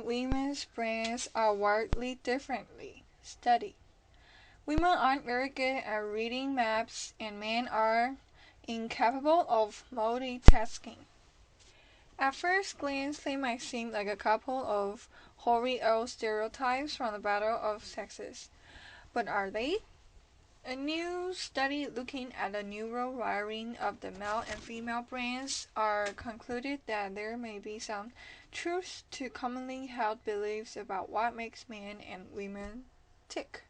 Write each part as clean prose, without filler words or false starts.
and women's brains are wildly differently. Study. Women aren't very good at reading maps, and men are incapable of multitasking. At first glance, they might seem like a couple of hoary old stereotypes from the battle of sexes. But are they? A new study looking at the neural wiring of the male and female brains concluded that there may be some truth to commonly held beliefs about what makes men and women tick.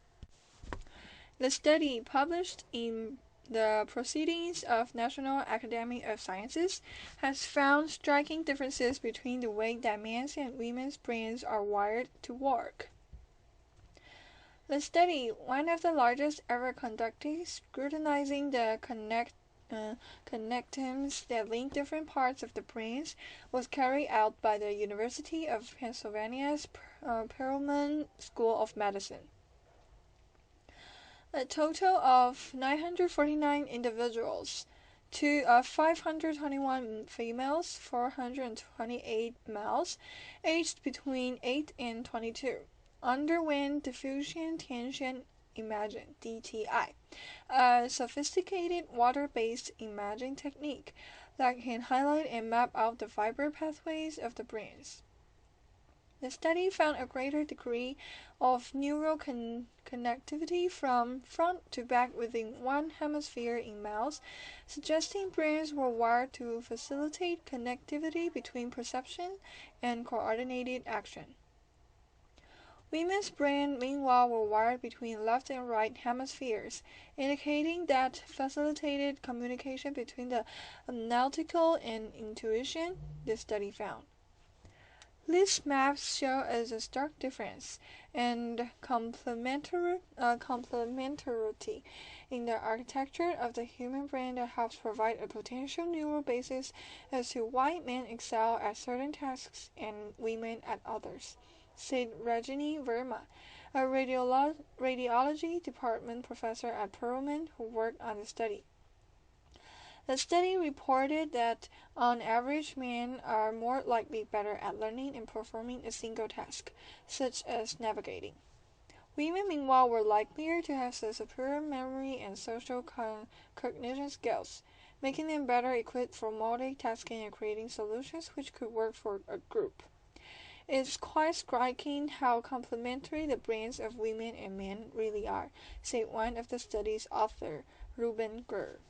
The study, published in the Proceedings of National Academy of Sciences, has found striking differences between the way that men's and women's brains are wired to work. The study, one of the largest ever conducted, scrutinizing the connectins that link different parts of the brains, was carried out by the University of Pennsylvania's Perelman School of Medicine. A total of 949 individuals, 521 females, 428 males, aged between 8 and 22. Underwent diffusion tension imaging (DTI), a sophisticated water-based imaging technique that can highlight and map out the fiber pathways of the brains. The study found a greater degree of neural connectivity from front to back within one hemisphere in males, suggesting brains were wired to facilitate connectivity between perception and coordinated action. Women's brains, meanwhile, were wired between left and right hemispheres, indicating that facilitated communication between the analytical and intuition, the study found. These maps show us a stark difference and complementarity in the architecture of the human brain that helps provide a potential neural basis as to why men excel at certain tasks and women at others, said Rajini Verma, a radiology department professor at Perelman who worked on the study. The study reported that, on average, men are more likely better at learning and performing a single task, such as navigating. Women, meanwhile, were likelier to have superior memory and social cognition skills, making them better equipped for multitasking and creating solutions which could work for a group. It's quite striking how complementary the brains of women and men really are, said one of the study's authors, Ruben Gurr.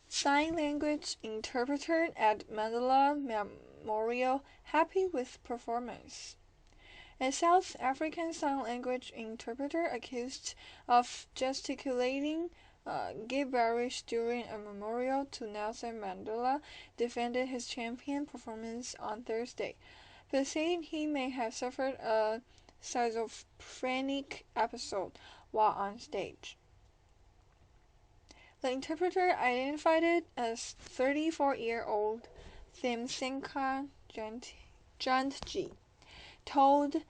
Sign language interpreter at Mandela Memorial happy with performance. A South African sign language interpreter accused of gesticulating gibberish during a memorial to Nelson Mandela defended his champion performance on Thursday, but said he may have suffered a schizophrenic episode while on stage. The interpreter identified it as 34-year-old Themsenka Jantji, told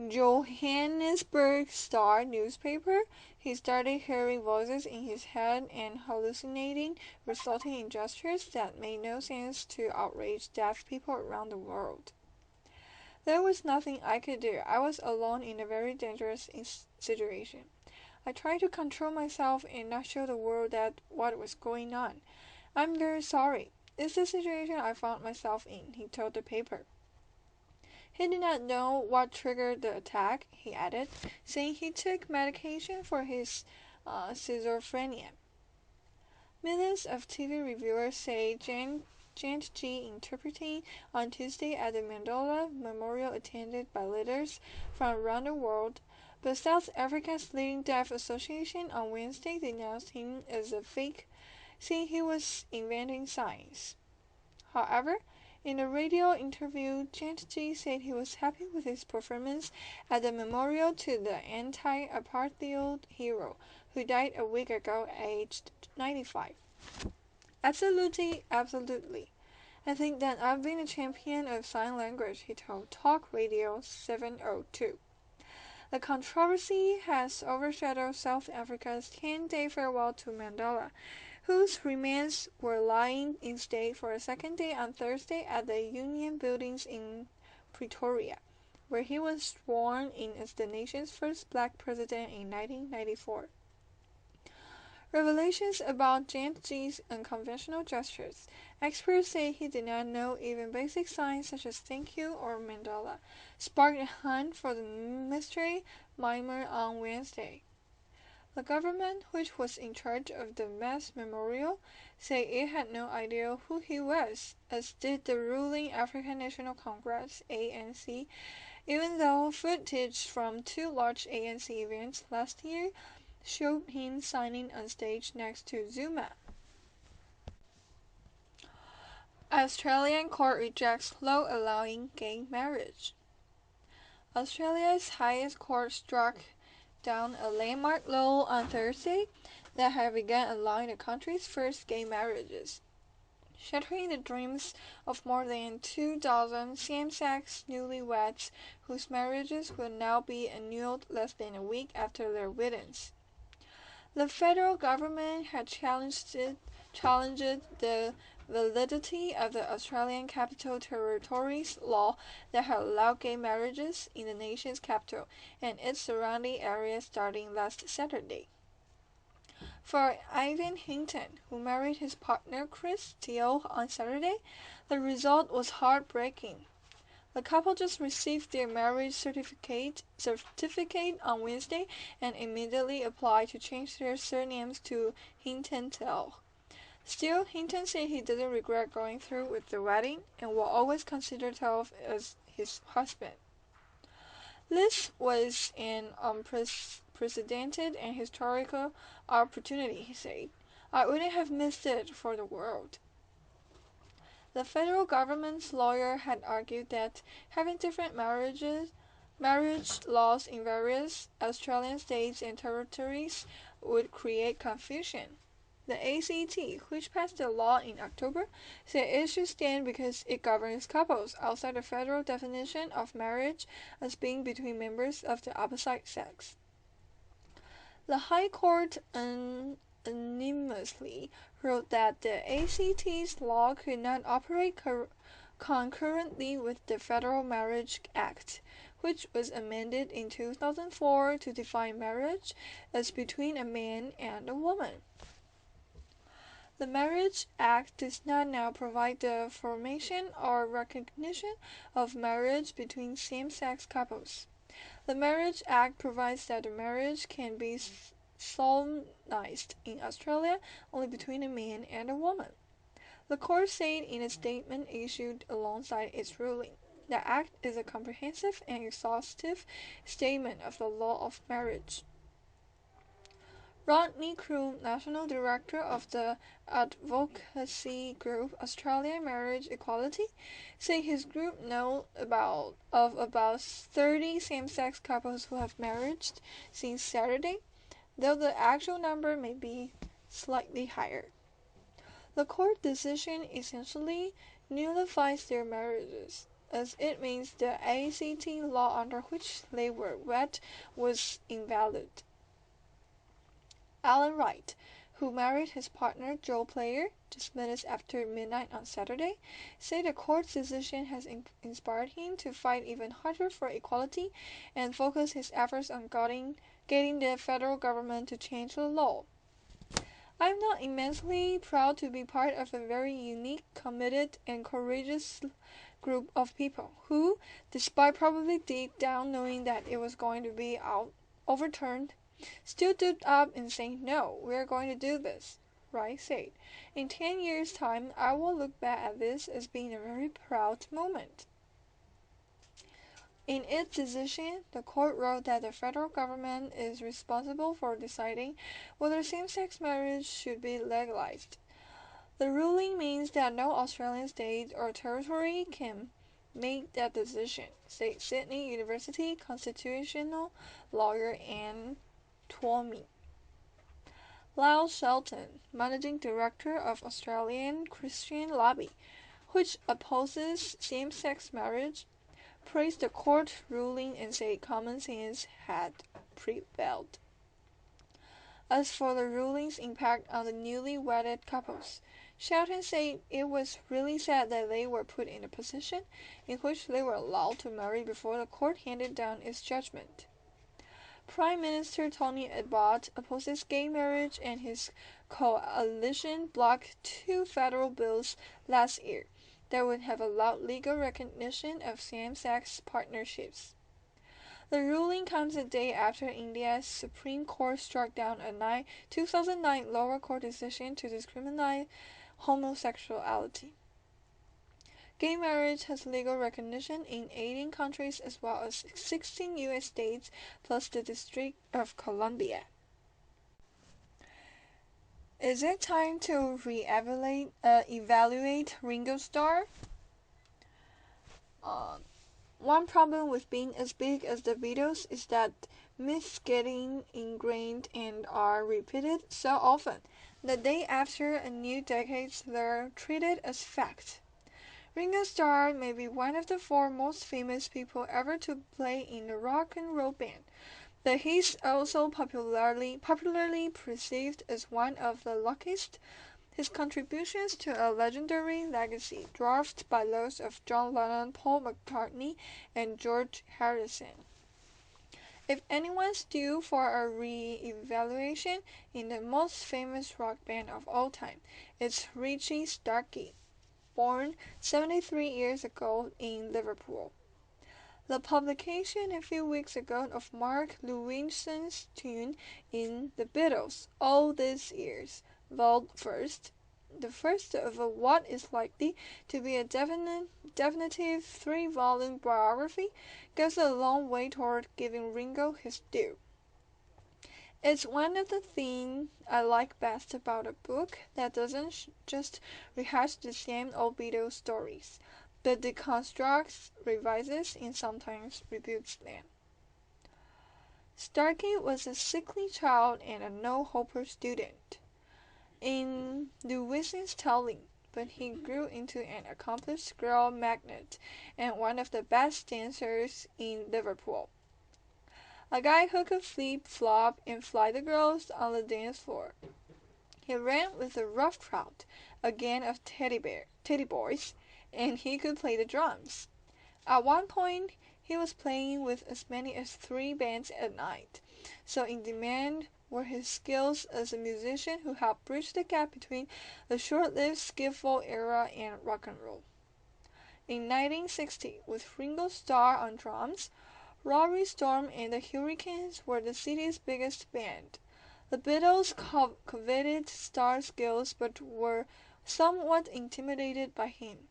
Johannesburg Star newspaper he started hearing voices in his head and hallucinating, resulting in gestures that made no sense to outraged deaf people around the world. There was nothing I could do. I was alone in a very dangerous situation. I tried to control myself and not show the world what was going on. I'm very sorry. It's the situation I found myself in, he told the paper. He did not know what triggered the attack, he added, saying he took medication for his schizophrenia. Millions of TV reviewers say Jantji interpreting on Tuesday at the Mandela Memorial attended by leaders from around the world, but South Africa's leading deaf association on Wednesday denounced him as a fake, saying he was inventing signs. However, in a radio interview, Jantji said he was happy with his performance at the memorial to the anti-apartheid hero, who died a week ago aged 95. Absolutely. I think that I've been a champion of sign language, he told Talk Radio 702. The controversy has overshadowed South Africa's 10-day farewell to Mandela, whose remains were lying in state for a second day on Thursday at the Union Buildings in Pretoria, where he was sworn in as the nation's first black president in 1994. Revelations about James G's unconventional gestures. Experts say he did not know even basic signs such as thank you or Mandela, sparked a hunt for the mystery mimer on Wednesday. The government, which was in charge of the mass memorial, said it had no idea who he was, as did the ruling African National Congress (ANC), even though footage from two large ANC events last year showed him signing on stage next to Zuma. Australian court rejects law allowing gay marriage. Australia's highest court struck down a landmark law on Thursday that had begun allowing the country's first gay marriages, shattering the dreams of more than 2,000 same-sex newlyweds whose marriages will now be annulled less than a week after their weddings. The federal government had challenged the validity of the Australian Capital Territory's law that had allowed gay marriages in the nation's capital and its surrounding areas starting last Saturday. For Ivan Hinton, who married his partner Chris Steele on Saturday, the result was heartbreaking. The couple just received their marriage certificate on Wednesday and immediately applied to change their surnames to Hinton-Tell. Still, Hinton said he didn't regret going through with the wedding and will always consider Tell as his husband. This was an unprecedented and historical opportunity, he said. I wouldn't have missed it for the world. The federal government's lawyer had argued that having different marriage laws in various Australian states and territories would create confusion. The ACT, which passed the law in October, said it should stand because it governs couples outside the federal definition of marriage as being between members of the opposite sex. The High Court unanimously wrote that the ACT's law could not operate concurrently with the Federal Marriage Act, which was amended in 2004 to define marriage as between a man and a woman. The Marriage Act does not now provide the formation or recognition of marriage between same-sex couples. The Marriage Act provides that the marriage can be solemnized in Australia only between a man and a woman. The court said in a statement issued alongside its ruling, the Act is a comprehensive and exhaustive statement of the law of marriage. Rodney Crew, National Director of the advocacy group Australian Marriage Equality, said his group knows about 30 same-sex couples who have married since Saturday, though the actual number may be slightly higher. The court decision essentially nullifies their marriages, as it means the ACT law under which they were wed was invalid. Alan Wright, who married his partner Joe Player just minutes after midnight on Saturday, said the court's decision has inspired him to fight even harder for equality and focus his efforts on getting the federal government to change the law. I'm not immensely proud to be part of a very unique, committed, and courageous group of people who, despite probably deep down knowing that it was going to be overturned, still stood up and saying, no, we're going to do this, Wright said. In 10 years' time, I will look back at this as being a very proud moment. In its decision, the court wrote that the federal government is responsible for deciding whether same-sex marriage should be legalized. The ruling means that no Australian state or territory can make that decision, said Sydney University constitutional lawyer Anne Twomey. Lyle Shelton, Managing Director of Australian Christian Lobby, which opposes same-sex marriage, praised the court ruling and said common sense had prevailed. As for the ruling's impact on the newly wedded couples, Shelton said it was really sad that they were put in a position in which they were allowed to marry before the court handed down its judgment. Prime Minister Tony Abbott opposes gay marriage, and his coalition blocked two federal bills last year that would have allowed legal recognition of same-sex partnerships. The ruling comes a day after India's Supreme Court struck down a 2009 lower court decision to discriminate homosexuality. Gay marriage has legal recognition in 18 countries as well as 16 U.S. states plus the District of Columbia. Is it time to evaluate Ringo Starr? One problem with being as big as the Beatles is that myths getting ingrained and are repeated so often that day after a new decade they're treated as fact. Ringo Starr may be one of the four most famous people ever to play in a rock and roll band, but he's also popularly perceived as one of the luckiest. His contributions to a legendary legacy dwarfed by those of John Lennon, Paul McCartney, and George Harrison. If anyone's due for a re-evaluation in the most famous rock band of all time, it's Richie Starkey, born 73 years ago in Liverpool. The publication a few weeks ago of Mark Lewinson's tune in The Beatles, All These Years, Vault First, the first of what is likely to be a definitive three-volume biography, goes a long way toward giving Ringo his due. It's one of the things I like best about a book that doesn't just rehash the same old Beatles stories, but deconstructs, revises, and sometimes rebukes them. Starkey was a sickly child and a no-hoper student, in Lewison's telling, but he grew into an accomplished girl magnet and one of the best dancers in Liverpool. A guy who could flip-flop and fly the girls on the dance floor. He ran with a rough crowd, a gang of teddy boys, and he could play the drums. At one point, he was playing with as many as 3 bands at night, so in demand were his skills as a musician who helped bridge the gap between the short-lived skiffle era and rock and roll. In 1960, with Ringo Starr on drums, Rory Storm and the Hurricanes were the city's biggest band. The Beatles coveted Starr's skills but were somewhat intimidated by him.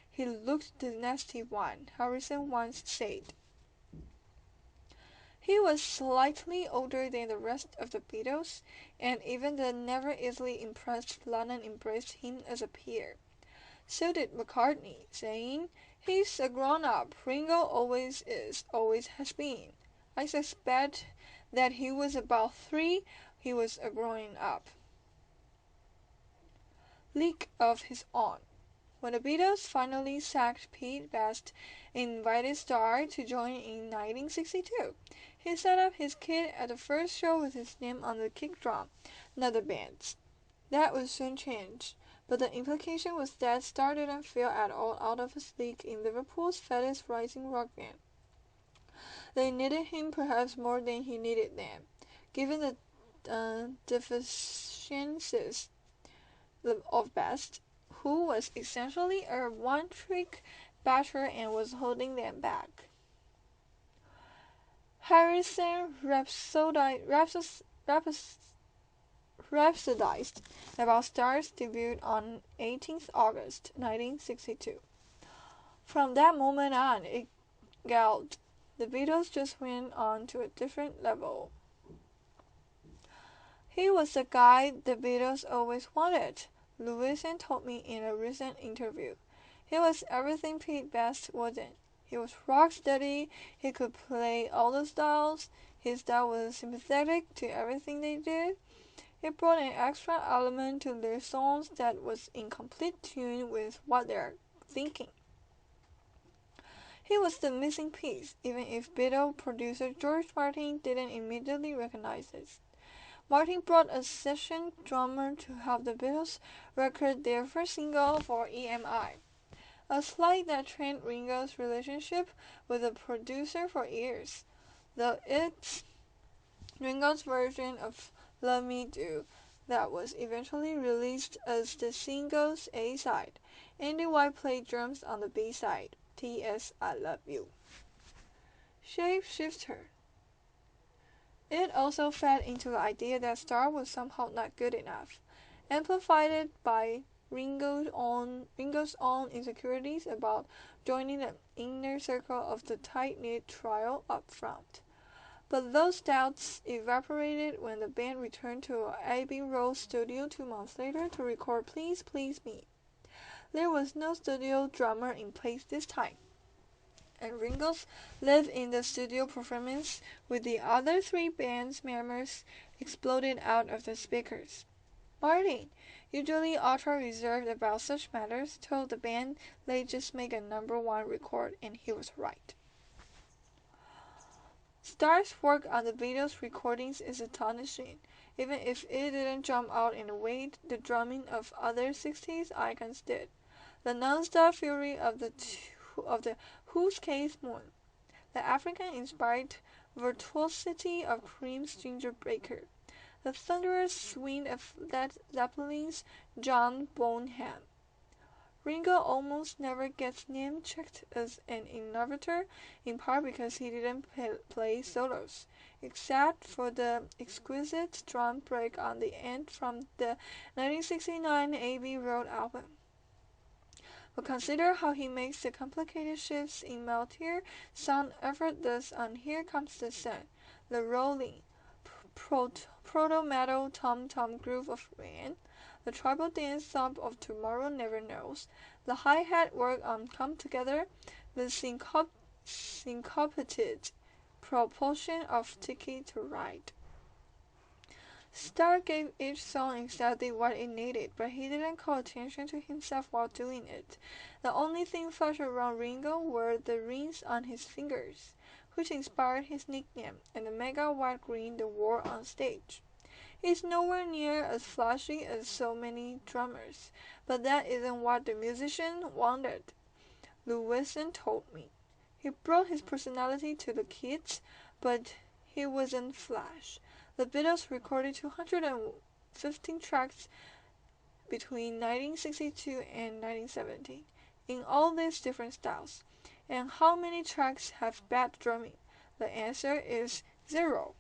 He looked the nasty one, Harrison once said. He was slightly older than the rest of the Beatles, and even the never easily impressed Lennon embraced him as a peer. So did McCartney, saying, "He's a grown-up. Ringo always is, always has been. I suspect that he was about 3, he was a growing up." League of his own. When the Beatles finally sacked Pete Best and invited Starr to join in 1962, he set up his kit at the first show with his name on the kick drum, not the band's. That would soon change, but the implication was that Starr didn't feel at all out of his league in Liverpool's fastest rising rock band. They needed him perhaps more than he needed them, given the deficiencies of Best, who was essentially a one-trick basher and was holding them back. Harrison rhapsodized about Starr's debut on 18th August 1962. From that moment on, it gelled. The Beatles just went on to a different level. He was the guy the Beatles always wanted, Lewison told me in a recent interview. He was everything Pete Best wasn't. He was rock steady, he could play all the styles, his style was sympathetic to everything they did. He brought an extra element to their songs that was in complete tune with what they're thinking. He was the missing piece, even if Beatle producer George Martin didn't immediately recognize it. Martin brought a session drummer to help the Beatles record their first single for EMI, a slight that strained Ringo's relationship with the producer for years, though it's Ringo's version of "Love Me Do" that was eventually released as the single's A-side. Andy White played drums on the B-side, "T.S. I Love You." Shapeshifter. It also fed into the idea that Star was somehow not good enough, amplified by Ringo's own insecurities about joining the inner circle of the tight-knit trio up front. But those doubts evaporated when the band returned to Abbey Road studio 2 months later to record Please Please Me. There was no studio drummer in place this time, and Ringo's live-in-the-studio performance with the other three band's members exploded out of the speakers. Martin, usually ultra-reserved about such matters, told the band they'd just make a #1 record, and he was right. Starr's work on the Beatles recordings is astonishing, even if it didn't jump out in the way the drumming of other 60s icons did. The non-stop fury of the Who's Case Moon, the African-inspired virtuosity of Cream's Ginger Baker, the thunderous swing of Led Zeppelin's John Bonham. Ringo almost never gets name-checked as an innovator, in part because he didn't play solos, except for the exquisite drum break on the end from the 1969 Abbey Road album. But consider how he makes the complicated shifts in Meltear sound effortless on Here Comes the Sun, the rolling, proto-metal tom-tom groove of Rain, the tribal dance thump of Tomorrow Never Knows, the hi-hat work on Come Together, the syncopated propulsion of Ticket to Ride. Starr gave each song exactly what it needed, but he didn't call attention to himself while doing it. The only thing flashed around Ringo were the rings on his fingers, which inspired his nickname, and the mega white ring they wore on stage. He's nowhere near as flashy as so many drummers, but that isn't what the musician wanted, Lewison told me. He brought his personality to the kids, but he wasn't flash. The Beatles recorded 215 tracks between 1962 and 1970, in all these different styles. And how many tracks have bad drumming? The answer is 0.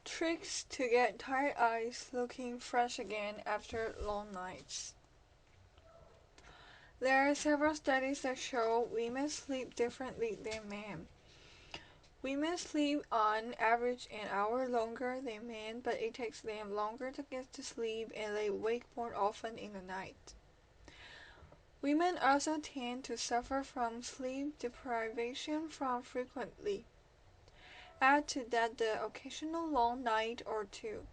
Tricks to get tired eyes looking fresh again after long nights. There are several studies that show women sleep differently than men. Women sleep on average an hour longer than men, but it takes them longer to get to sleep and they wake more often in the night. Women also tend to suffer from sleep deprivation from frequently. Add to that the occasional long night or two,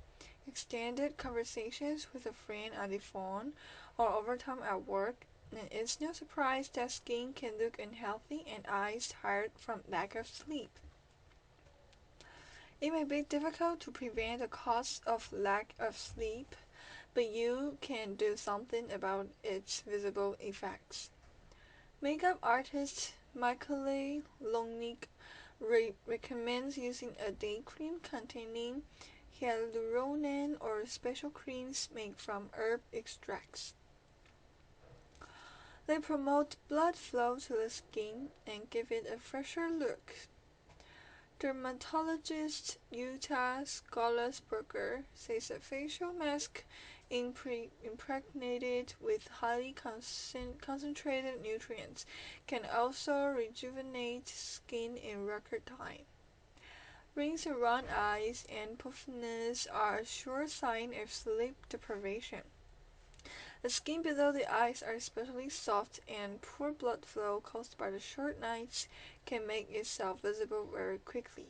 extended conversations with a friend on the phone, or overtime at work, and it's no surprise that skin can look unhealthy and eyes tired from lack of sleep. It may be difficult to prevent the cause of lack of sleep, but you can do something about its visible effects. Makeup artist Michael Longnick recommends using a day cream containing hyaluronan or special creams made from herb extracts. They promote blood flow to the skin and give it a fresher look. Dermatologist Utah Scholesberger says a facial mask impregnated with highly concentrated nutrients can also rejuvenate skin in record time. Rings around eyes and puffiness are a sure sign of sleep deprivation. The skin below the eyes are especially soft, and poor blood flow caused by the short nights can make itself visible very quickly.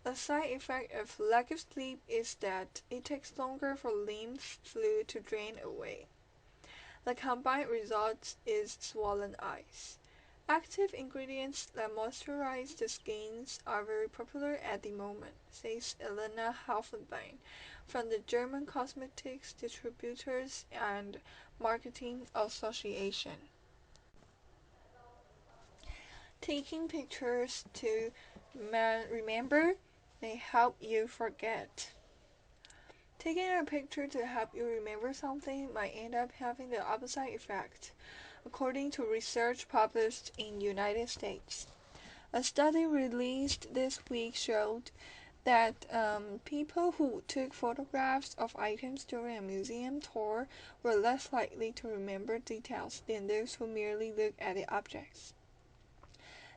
A side effect of lack of sleep is that it takes longer for lymph fluid to drain away. The combined result is swollen eyes. Active ingredients that moisturize the skins are very popular at the moment, says Elena Halfenbein from the German Cosmetics Distributors and Marketing Association. Taking pictures to remember, they help you forget. Taking a picture to help you remember something might end up having the opposite effect, according to research published in United States. A study released this week showed that people who took photographs of items during a museum tour were less likely to remember details than those who merely looked at the objects.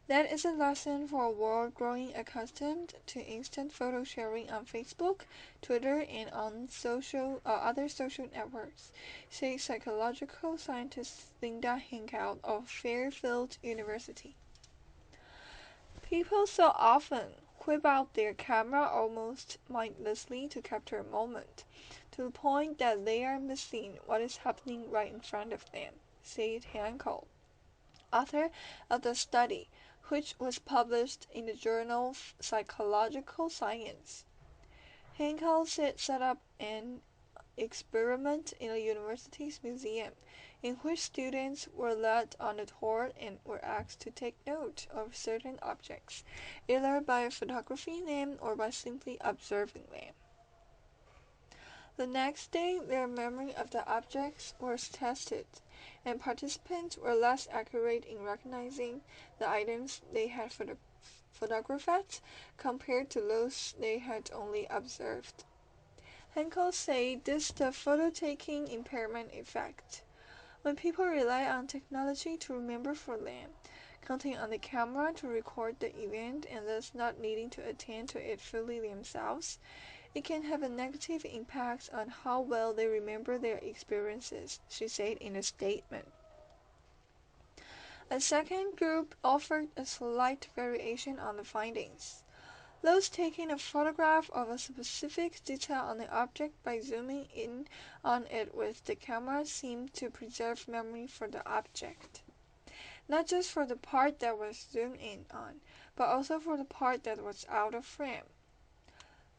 That is a lesson for a world growing accustomed to instant photo sharing on Facebook, Twitter, and on other social networks, says psychological scientist Linda Henkel of Fairfield University. People so often whip out their camera almost mindlessly to capture a moment, to the point that they are missing what is happening right in front of them, said Henkel, author of the study, which was published in the journal Psychological Science. Henkel set up an experiment in a university's museum, in which students were led on a tour and were asked to take note of certain objects, either by photographing them or by simply observing them. The next day, their memory of the objects was tested, and participants were less accurate in recognizing the items they had photographed compared to those they had only observed. Henkel said this is the photo-taking impairment effect. When people rely on technology to remember for them, counting on the camera to record the event and thus not needing to attend to it fully themselves, it can have a negative impact on how well they remember their experiences, she said in a statement. A second group offered a slight variation on the findings. Those taking a photograph of a specific detail on the object by zooming in on it with the camera seemed to preserve memory for the object, not just for the part that was zoomed in on, but also for the part that was out of frame.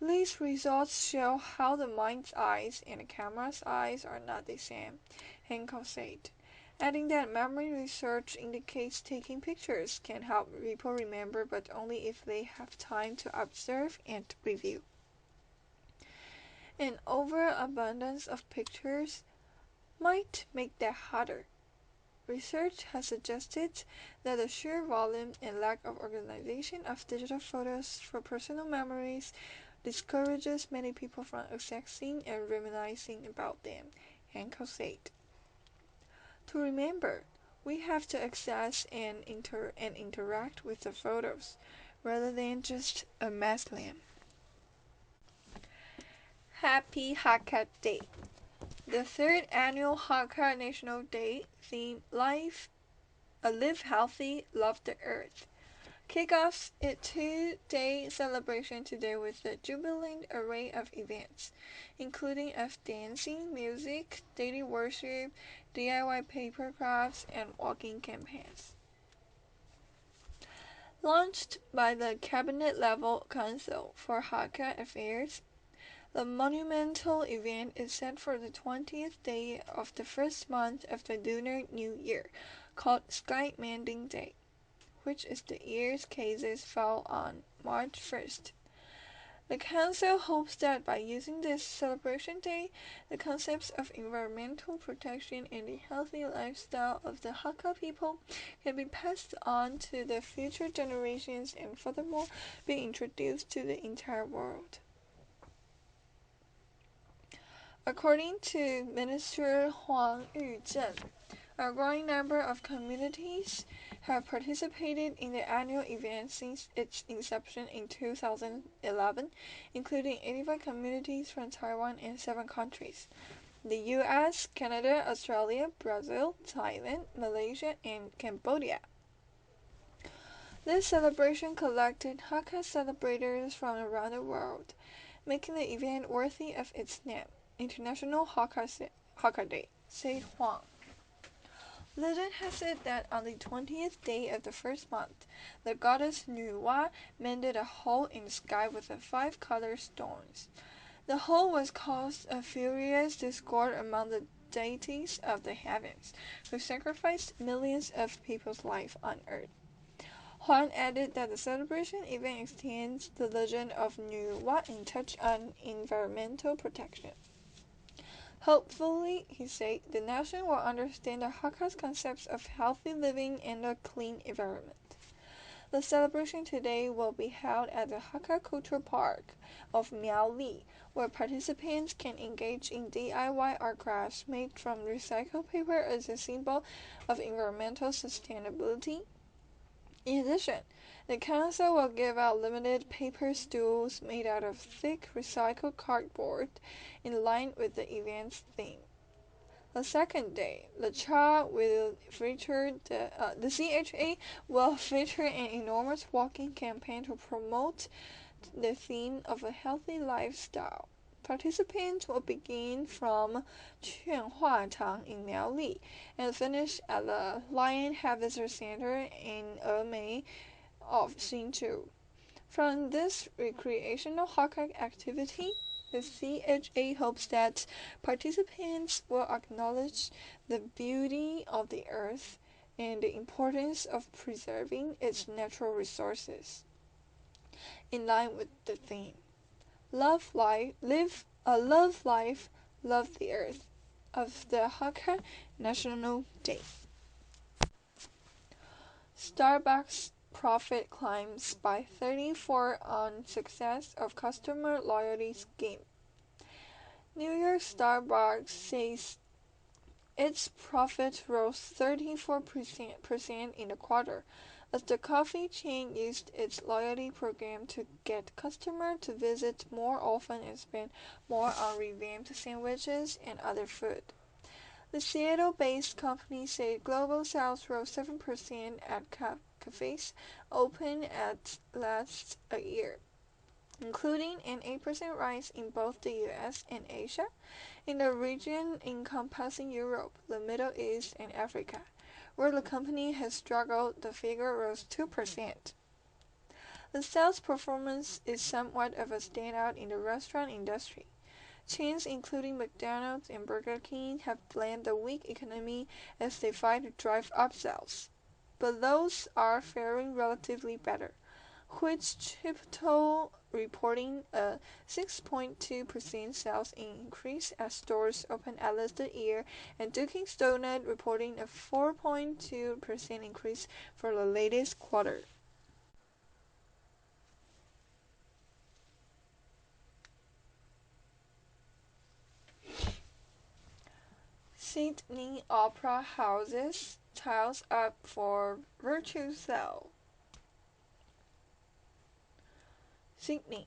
These results show how the mind's eyes and the camera's eyes are not the same, Henkel said, adding that memory research indicates taking pictures can help people remember, but only if they have time to observe and review. An overabundance of pictures might make that harder. Research has suggested that the sheer volume and lack of organization of digital photos for personal memories discourages many people from accessing and reminiscing about them, Henkel said. To remember, we have to access and interact with the photos, rather than just amass them. Happy Hakka Day! The third annual Hakka National Day theme Live Healthy, Love the Earth kick off a 2-day celebration today with a jubilant array of events, including of dancing, music, daily worship, DIY paper crafts, and walking campaigns. Launched by the Cabinet-level Council for Hakka Affairs, the monumental event is set for the 20th day of the first month of the Lunar New Year, called Sky Mending Day, which is the year's cases fall on March 1st. The Council hopes that by using this celebration day, the concepts of environmental protection and the healthy lifestyle of the Hakka people can be passed on to the future generations and furthermore be introduced to the entire world. According to Minister Huang Yuzhen, a growing number of communities have participated in the annual event since its inception in 2011, including 85 communities from Taiwan and 7 countries: the US, Canada, Australia, Brazil, Thailand, Malaysia, and Cambodia. This celebration collected Hakka celebrators from around the world, making the event worthy of its name, International Hakka Day, said Huang. Legend has it that on the 20th day of the first month, the goddess Nuwa mended a hole in the sky with the 5-color stones. The hole was caused a furious discord among the deities of the heavens, who sacrificed millions of people's lives on earth. Huan added that the celebration even extends the legend of Nuwa and touch on environmental protection. Hopefully, he said, the nation will understand the Hakka's concepts of healthy living and a clean environment. The celebration today will be held at the Hakka Cultural Park of Miaoli, where participants can engage in DIY art crafts made from recycled paper as a symbol of environmental sustainability. In addition, the council will give out limited paper stools made out of thick recycled cardboard in line with the event's theme. The second day, the CHA will feature the CHA will feature an enormous walking campaign to promote the theme of a healthy lifestyle. Participants will begin from Quanhuachang in Miaoli and finish at the Lion Head Visitor Center in Emei of Hsinchu. From this recreational Hakka activity, the CHA hopes that participants will acknowledge the beauty of the earth and the importance of preserving its natural resources. In line with the theme, love life, love the earth of the Hakka National Day. Starbucks profit climbs by 34% on success of customer loyalty scheme. New York Starbucks says its profit rose 34% in the quarter, as the coffee chain used its loyalty program to get customers to visit more often and spend more on revamped sandwiches and other food. The Seattle-based company said global sales rose 7% at cafes open at last a year, including an 8% rise in both the US and Asia. In the region encompassing Europe, the Middle East, and Africa, where the company has struggled, the figure rose 2%. The sales performance is somewhat of a standout in the restaurant industry. Chains including McDonald's and Burger King have blamed the weak economy as they fight to drive up sales, but those are faring relatively better, with Chipotle reporting a 6.2% sales increase as stores open at least a year, and Dunkin' Donuts reporting a 4.2% increase for the latest quarter. Sydney Opera House's tiles up for virtual sale. Sydney.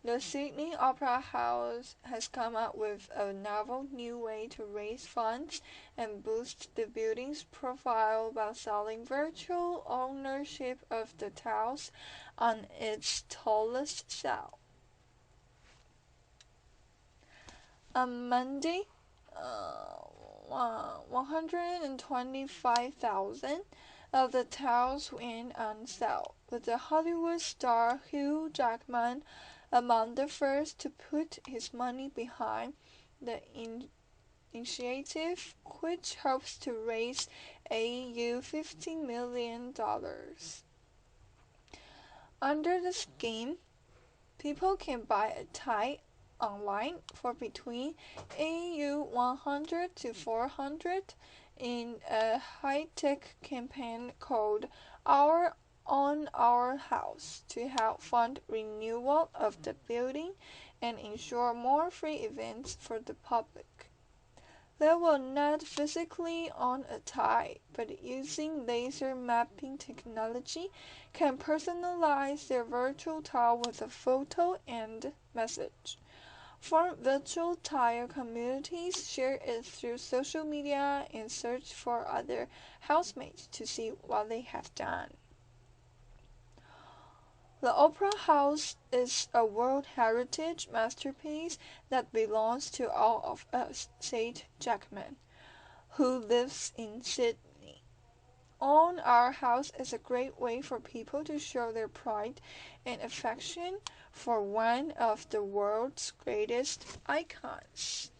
The Sydney Opera House has come up with a novel new way to raise funds and boost the building's profile by selling virtual ownership of the tiles on its tallest sale. On Monday, 125,000 of the tiles went on sale, with the Hollywood star Hugh Jackman among the first to put his money behind the initiative, which hopes to raise AU $50 million. Under the scheme, people can buy a tie online for between AU 100 to 400 in a high-tech campaign called Our on Our House to help fund renewal of the building and ensure more free events for the public. They will not physically own a tie, but using laser mapping technology can personalize their virtual tile with a photo and message. Form virtual tile communities, share it through social media, and search for other housemates to see what they have done. The Opera House is a World Heritage masterpiece that belongs to all of us, said Jackman, who lives in Sydney. Own our house is a great way for people to show their pride and affection for one of the world's greatest icons.